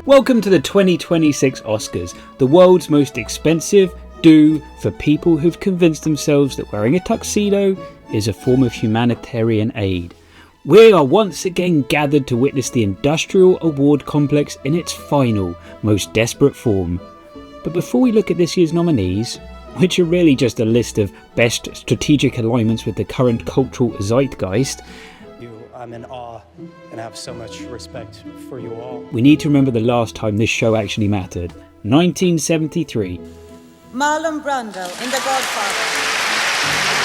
Welcome to the 2026 Oscars, the world's most expensive do for people who've convinced themselves that wearing a tuxedo is a form of humanitarian aid. We are once again gathered to witness the industrial award complex in its final, most desperate form. But before we look at this year's nominees, which are really just a list of best strategic alignments with the current cultural zeitgeist, I'm in awe and have so much respect for you all. we need to remember the last time this show actually mattered. 1973. Marlon Brando in The Godfather.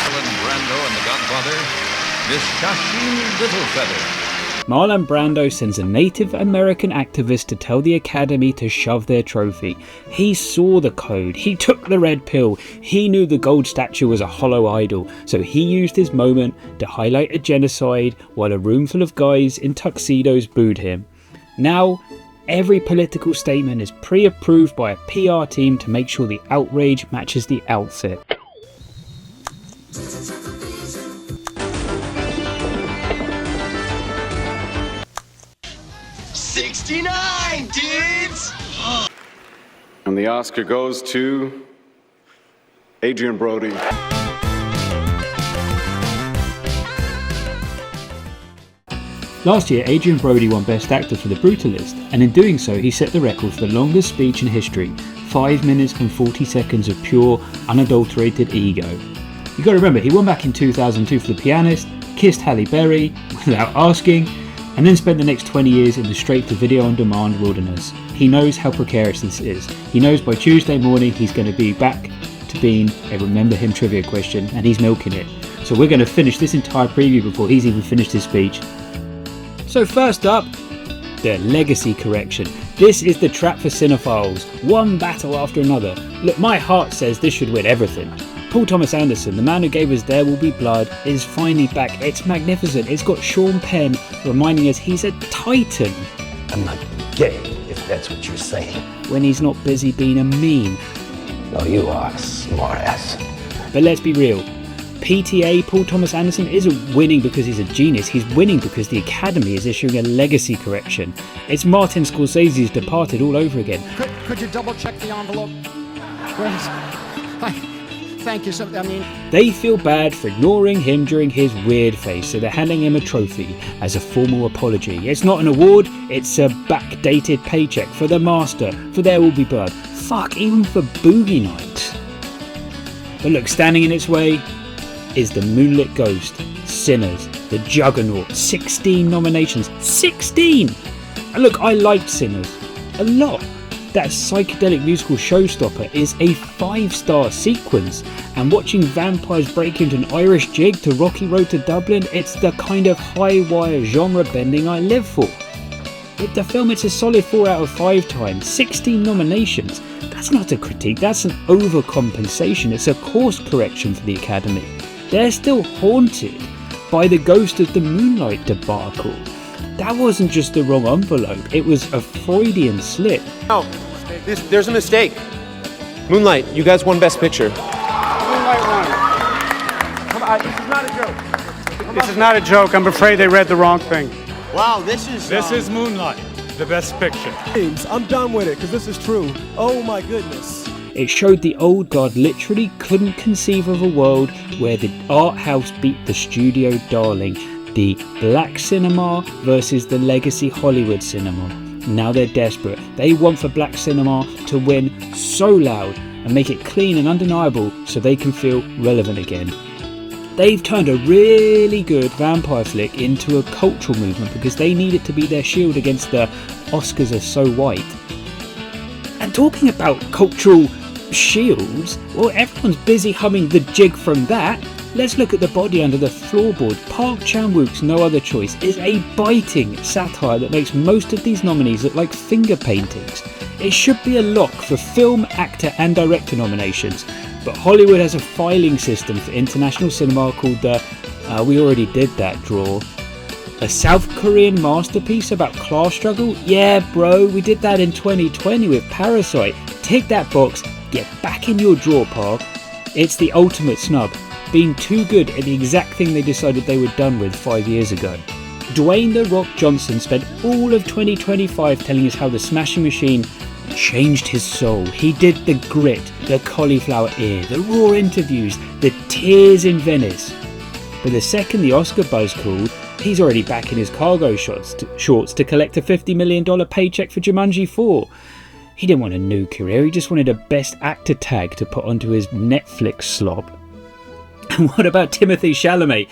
Marlon Brando in The Godfather, Miss Shasheen Littlefeather. Marlon Brando sends a Native American activist to tell the Academy to shove their trophy. He saw the code, he took the red pill, he knew the gold statue was a hollow idol, so he used his moment to highlight a genocide while a room full of guys in tuxedos booed him. Now, every political statement is pre-approved by a PR team to make sure the outrage matches the outfit. '69, dudes! And the Oscar goes to Adrien Brody. Last year, Adrien Brody won Best Actor for The Brutalist, and in doing so, he set the record for the longest speech in history, 5 minutes and 40 seconds of pure, unadulterated ego. You gotta remember, he won back in 2002 for The Pianist, kissed Halle Berry without asking, and then spent the next 20 years in the straight-to-video on demand wilderness. He knows how precarious this is. He knows by Tuesday morning he's going to be back to being a Remember Him trivia question, and he's milking it. So we're going to finish this entire preview before he's even finished his speech. So first up, the Legacy Correction. This is the trap for cinephiles, one battle after another. Look, my heart says this should win everything. Paul Thomas Anderson, the man who gave us There Will Be Blood, is finally back. It's magnificent. It's got Sean Penn reminding us he's a titan. I'm not gay, if that's what you're saying. When he's not busy being a meme. No, you are, smartass. But let's be real. PTA, Paul Thomas Anderson, isn't winning because he's a genius. He's winning because the Academy is issuing a legacy correction. It's Martin Scorsese's Departed all over again. Could you double check the envelope? Thank you. They feel bad for ignoring him during his weird phase, so they're handing him a trophy as a formal apology. It's not an award, it's a backdated paycheck for the master, for There Will Be Blood. Fuck, even for Boogie Nights. But look, standing in its way is the Moonlit Ghost, Sinners, the Juggernaut, 16 nominations. 16! And look, I liked Sinners a lot. That psychedelic musical showstopper is a 5-star sequence, and watching vampires break into an Irish Jig to Rocky Road to Dublin, it's the kind of high-wire genre bending I live for. With the film, it's a solid 4 out of 5 times, 16 nominations. That's not a critique, that's an overcompensation, it's a course correction for the Academy. They're still haunted by the ghost of the Moonlight debacle. That wasn't just the wrong envelope, it was a Freudian slip. No, there's a mistake. Moonlight, you guys won Best Picture. Moonlight won. Come on, this is not a joke. This is not a joke. I'm afraid they read the wrong thing. Wow, this is Moonlight, the Best Picture. I'm done with it, because this is true. Oh my goodness. It showed the old guard literally couldn't conceive of a world where the art house beat the studio darling. The black cinema versus the legacy Hollywood cinema. Now they're desperate. They want for black cinema to win so loud and make it clean and undeniable so they can feel relevant again. They've turned a really good vampire flick into a cultural movement because they need it to be their shield against the Oscars are so white. And talking about cultural shields, well, everyone's busy humming The Jig from that. Let's look at the body under the floorboard. Park Chan-wook's No Other Choice is a biting satire that makes most of these nominees look like finger paintings. It should be a lock for film, actor and director nominations, but Hollywood has a filing system for international cinema called the we already did that draw. A South Korean masterpiece about class struggle? Yeah bro, we did that in 2020 with Parasite. Tick that box, get back in your drawer, Park. It's the ultimate snub. Being too good at the exact thing they decided they were done with 5 years ago. Dwayne "The Rock" Johnson spent all of 2025 telling us how the Smashing Machine changed his soul. He did the grit, the cauliflower ear, the raw interviews, the tears in Venice. But the second the Oscar buzz called, he's already back in his cargo shorts to collect a $50 million paycheck for Jumanji 4. He didn't want a new career, he just wanted a Best Actor tag to put onto his Netflix slob. And what about Timothée Chalamet?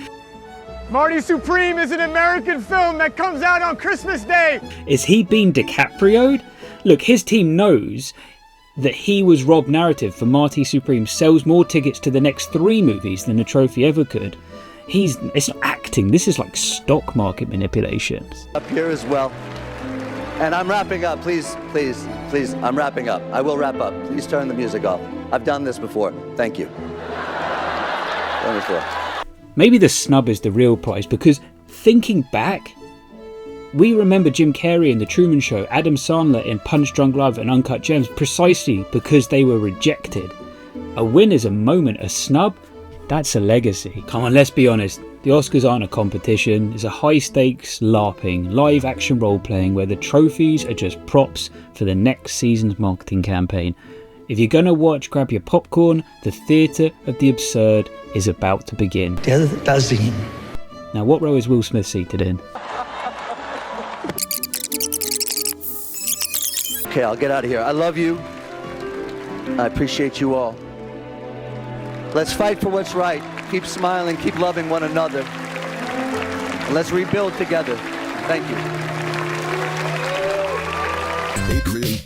Marty Supreme is an American film that comes out on Christmas Day. Is he being DiCaprio'd? Look, his team knows that he was robbed narrative for Marty Supreme sells more tickets to the next 3 movies than the trophy ever could. It's not acting, this is like stock market manipulations. Up here as well. And I'm wrapping up, please, I'm wrapping up. I will wrap up. Please turn the music off. I've done this before. Thank you. Done before. Maybe the snub is the real prize, because thinking back, we remember Jim Carrey in The Truman Show, Adam Sandler in Punch Drunk Love and Uncut Gems precisely because they were rejected. A win is a moment, a snub, that's a legacy. Come on, let's be honest, the Oscars aren't a competition, it's a high stakes LARPing, live action role playing where the trophies are just props for the next season's marketing campaign. If you're gonna watch, grab your popcorn, the theatre of the absurd is about to begin. Now what row is Will Smith seated in? Okay, I'll get out of here. I love you. I appreciate you all. Let's fight for what's right. Keep smiling, keep loving one another. And let's rebuild together. Thank you. Adrien